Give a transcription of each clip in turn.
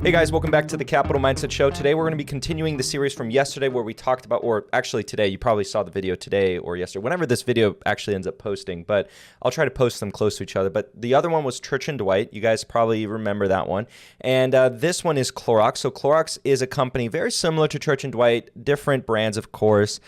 Hey guys, welcome back to the Capital Mindset Show. Today we're going to be continuing the series from yesterday where we talked about, or actually today, you probably saw the video today or yesterday, whenever this video actually ends up posting, but I'll try to post them close to each other. But the other one was Church & Dwight. You guys probably remember that one. And this one is Clorox. So Clorox is a company very similar to Church & Dwight, different brands, of course.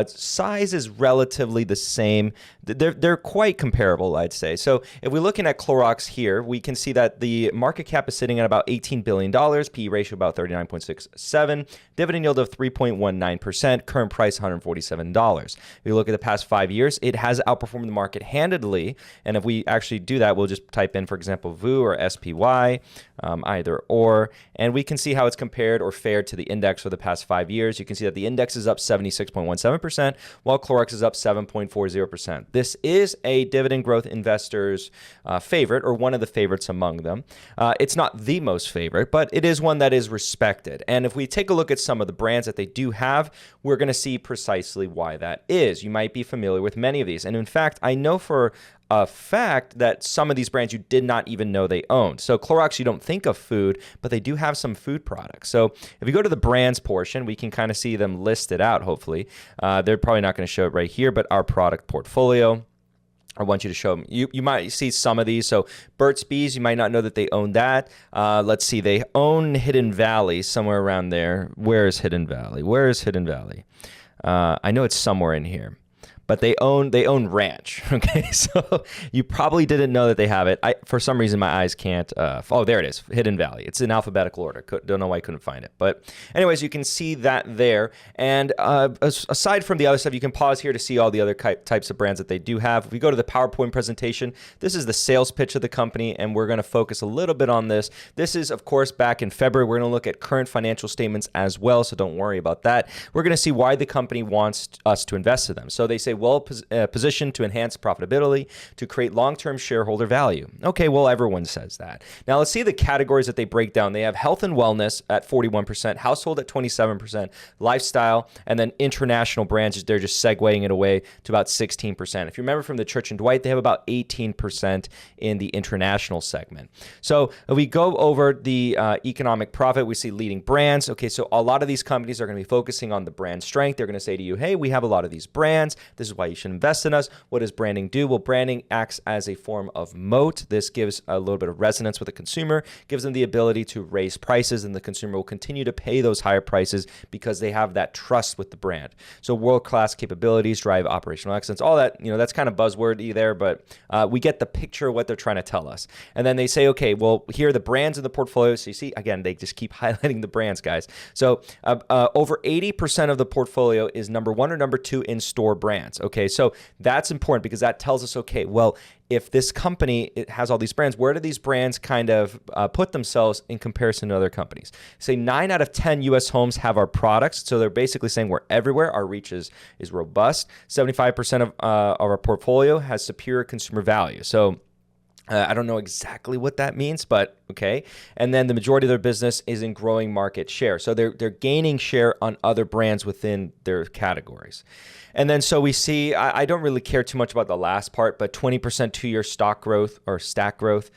Size is relatively the same. They're quite comparable, I'd say. So if we're looking at Clorox here, we can see that the market cap is sitting at about $18 billion. PE ratio about 39.67, dividend yield of 3.19%, current price $147. If you look at the past 5 years, it has outperformed the market handedly. And if we actually do that, we'll just type in, for example, VU or SPY, either or, and we can see how it's compared or fared to the index for the past 5 years. You can see that the index is up 76.17%, while Clorox is up 7.40%. This is a dividend growth investor's favorite, or one of the favorites among them. It's not the most favorite, but it is one that is respected. And if we take a look at some of the brands that they do have, we're going to see precisely why that is. You might be familiar with many of these. And in fact, I know for a fact that some of these brands you did not even know they owned. So Clorox, you don't think of food, but they do have some food products. So if you go to the brands portion, we can kind of see them listed out, hopefully. They're probably not going to show it right here, but our product portfolio, I want you to show them. You might see some of these. So Burt's Bees, you might not know that they own that. Let's see. They own Hidden Valley somewhere around there. Where is Hidden Valley? Where is Hidden Valley? I know it's somewhere in here. But they own Ranch, okay? So you probably didn't know that they have it. For some reason, my eyes can't. Oh, there it is, Hidden Valley. It's in alphabetical order. Don't know why I couldn't find it. But anyways, you can see that there. And aside from the other stuff, you can pause here to see all the other types of brands that they do have. If we go to the PowerPoint presentation, this is the sales pitch of the company, and we're going to focus a little bit on this. This is, of course, back in February. We're going to look at current financial statements as well, so don't worry about that. We're going to see why the company wants us to invest in them. So they say, well positioned to enhance profitability, to create long-term shareholder value. Okay, well, everyone says that. Now, let's see the categories that they break down. They have health and wellness at 41%, household at 27%, lifestyle, and then international brands, they're just segueing it away to about 16%. If you remember from the Church & Dwight, they have about 18% in the international segment. So if we go over the economic profit, we see leading brands. Okay, so a lot of these companies are going to be focusing on the brand strength. They're going to say to you, hey, we have a lot of these brands. This is why you should invest in us. What does branding do? Well, branding acts as a form of moat. This gives a little bit of resonance with the consumer, gives them the ability to raise prices, and the consumer will continue to pay those higher prices because they have that trust with the brand. So world-class capabilities drive operational excellence. All that, that's kind of buzzwordy there, but we get the picture of what they're trying to tell us. And then they say, okay, well, here are the brands in the portfolio. So you see, again, they just keep highlighting the brands, guys. So over 80% of the portfolio is number 1 or number 2 in-store brands. Okay, so that's important because that tells us, okay, well, if this company has all these brands, where do these brands kind of put themselves in comparison to other companies? Say 9 out of 10 U.S. homes have our products. So they're basically saying we're everywhere. Our reach is robust. 75% of our portfolio has superior consumer value. So I don't know exactly what that means, but okay. And then the majority of their business is in growing market share. So they're gaining share on other brands within their categories. And then so we see, I don't really care too much about the last part, but 20% 2-year stock growth or stack growth.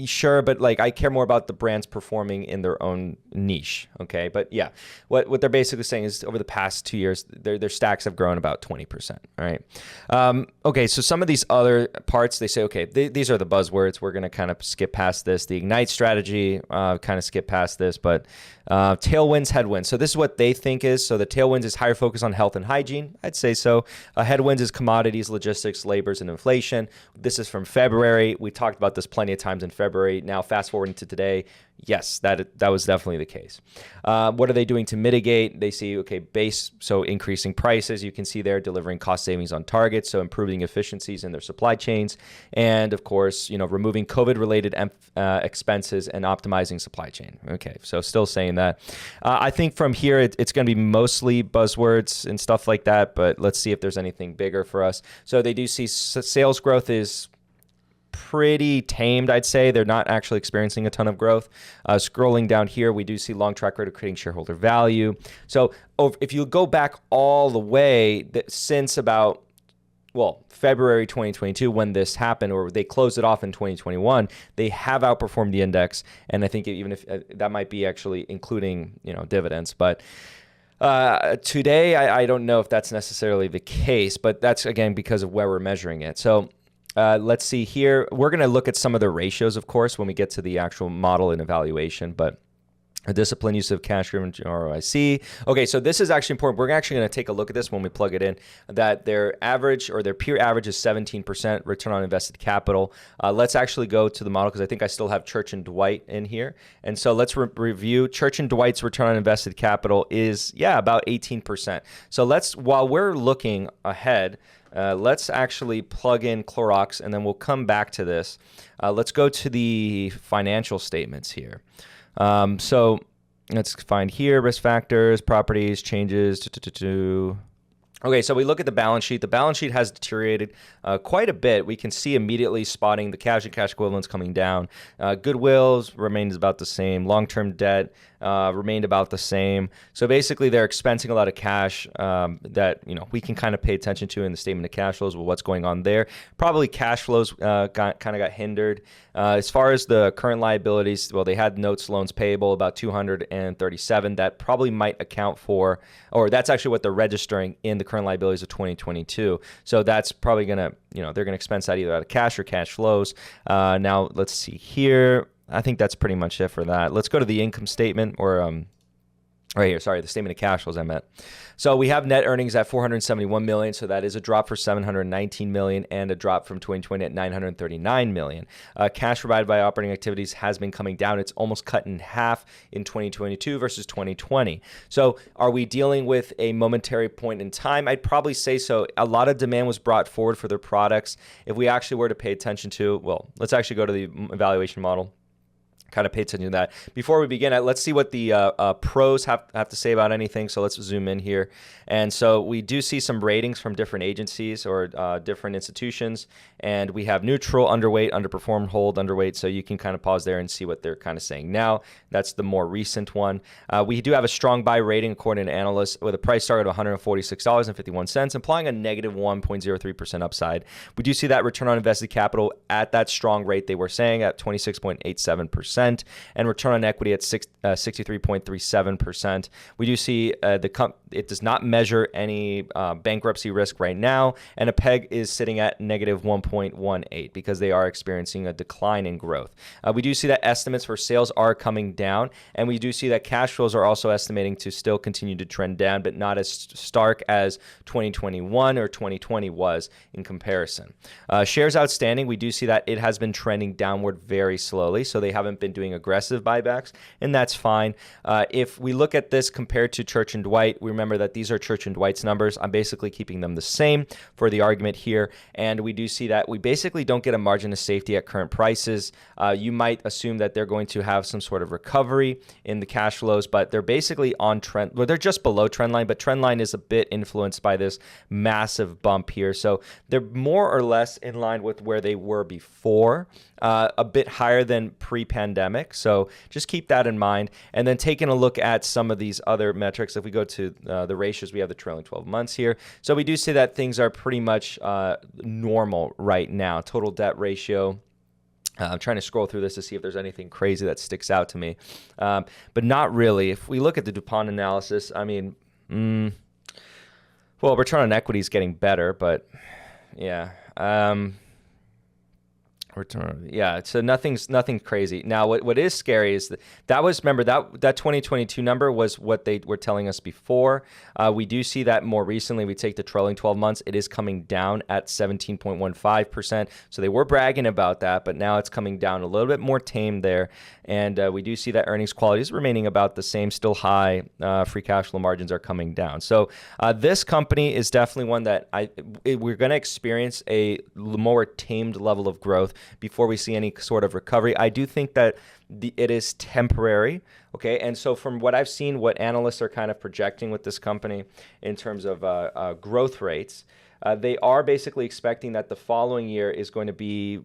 Sure, but like I care more about the brands performing in their own niche. Okay, but yeah, what they're basically saying is over the past 2 years, their stacks have grown about 20%. All right. Okay, so some of these other parts, they say, okay, these are the buzzwords. We're going to kind of skip past this. The Ignite strategy, kind of skip past this, but tailwinds, headwinds. So this is what they think is. So the tailwinds is higher focus on health and hygiene. I'd say so. Headwinds is commodities, logistics, labors, and inflation. This is from February. We talked about this plenty of times in February. Now fast forwarding to today, yes, that was definitely the case. What are they doing to mitigate? They see, okay, base, so increasing prices. You can see they're delivering cost savings on target, so improving efficiencies in their supply chains. And of course, removing COVID-related expenses and optimizing supply chain. Okay, so still saying that. I think from here, it's going to be mostly buzzwords and stuff like that, but let's see if there's anything bigger for us. So they do see sales growth is pretty tamed, I'd say. They're not actually experiencing a ton of growth. Scrolling down here, we do see long track record of creating shareholder value. So if you go back all the way since about well, February 2022 when this happened, or they closed it off in 2021, they have outperformed the index. And I think even if that might be actually including, dividends, but today, I don't know if that's necessarily the case, but that's, again, because of where we're measuring it. So let's see here. We're going to look at some of the ratios, of course, when we get to the actual model and evaluation, but a disciplined use of cash-driven ROIC. Okay, so this is actually important. We're actually going to take a look at this when we plug it in, that their average or their peer average is 17% return on invested capital. Let's actually go to the model because I think I still have Church & Dwight in here. And so let's review. Church & Dwight's return on invested capital is, about 18%. So while we're looking ahead, let's actually plug in Clorox, and then we'll come back to this. Let's go to the financial statements here. So let's find here risk factors, properties, changes. Okay, so we look at the balance sheet. The balance sheet has deteriorated quite a bit. We can see immediately spotting the cash and cash equivalents coming down. Goodwills remains about the same. Long-term debt remained about the same. So basically, they're expensing a lot of cash that we can kind of pay attention to in the statement of cash flows. Well, what's going on there? Probably cash flows got hindered. As far as the current liabilities, well, they had notes, loans payable about 237. That probably might account for, or that's actually what they're registering in the current liabilities of 2022. So that's probably gonna, they're gonna expense that either out of cash or cash flows. Now let's see here. I think that's pretty much it for that. Let's go to the income statement, or right here, sorry, the statement of cash flows I meant. So we have net earnings at 471 million. So that is a drop for 719 million and a drop from 2020 at 939 million. Cash provided by operating activities has been coming down. It's almost cut in half in 2022 versus 2020. So are we dealing with a momentary point in time? I'd probably say so. A lot of demand was brought forward for their products. If we actually were to pay attention to, well, let's actually go to the evaluation model. Kind of pay attention to that. Before we begin, let's see what the pros have to say about anything. So let's zoom in here. And so we do see some ratings from different agencies or different institutions. And we have neutral, underweight, underperform, hold, underweight. So you can kind of pause there and see what they're kind of saying now. That's the more recent one. We do have a strong buy rating according to analysts with a price target of $146.51, implying a negative 1.03% upside. We do see that return on invested capital at that strong rate they were saying at 26.87%. And return on equity at 63.37%. We do see it does not measure any bankruptcy risk right now, and a PEG is sitting at negative 1.18 because they are experiencing a decline in growth. We do see that estimates for sales are coming down, and we do see that cash flows are also estimating to still continue to trend down, but not as stark as 2021 or 2020 was in comparison. Shares outstanding, we do see that it has been trending downward very slowly, so they haven't been doing aggressive buybacks, and that's fine. If we look at this compared to Church & Dwight, we remember that these are Church & Dwight's numbers. I'm basically keeping them the same for the argument here, and we do see that we basically don't get a margin of safety at current prices. You might assume that they're going to have some sort of recovery in the cash flows, but they're basically on trend. Well, they're just below trend line, but trend line is a bit influenced by this massive bump here. So they're more or less in line with where they were before, a bit higher than pre-pandemic. So just keep that in mind. And then taking a look at some of these other metrics, if we go to the ratios, we have the trailing 12 months here. So we do see that things are pretty much normal right now. Total debt ratio. I'm trying to scroll through this to see if there's anything crazy that sticks out to me. But not really. If we look at the DuPont analysis, I mean, well, return on equity is getting better, but yeah. So nothing crazy. Now, what is scary is that was, remember, that 2022 number was what they were telling us before. We do see that more recently. We take the trailing 12 months. It is coming down at 17.15%. So they were bragging about that, but now it's coming down a little bit more tame there. And we do see that earnings quality is remaining about the same, still high. Free cash flow margins are coming down. So this company is definitely one that we're going to experience a more tamed level of growth before we see any sort of recovery. I do think that it is temporary, okay? And so from what I've seen, what analysts are kind of projecting with this company in terms of growth rates, they are basically expecting that the following year is going to be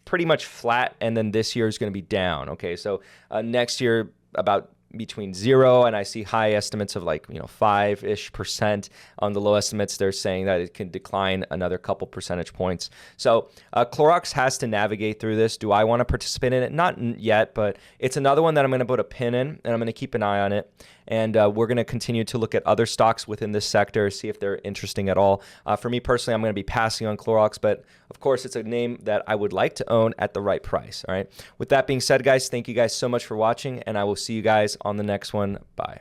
pretty much flat, and then this year is going to be down, okay? So next year, about between 0 and I see high estimates of like 5-ish%. On the low estimates, they're saying that it can decline another couple percentage points. So Clorox has to navigate through this. Do I want to participate in it? Not yet, but it's another one that I'm going to put a pin in, and I'm going to keep an eye on it. And we're going to continue to look at other stocks within this sector, see if they're interesting at all. For me personally, I'm going to be passing on Clorox, but of course, it's a name that I would like to own at the right price. All right. With that being said, guys, thank you guys so much for watching, and I will see you guys on the next one. Bye.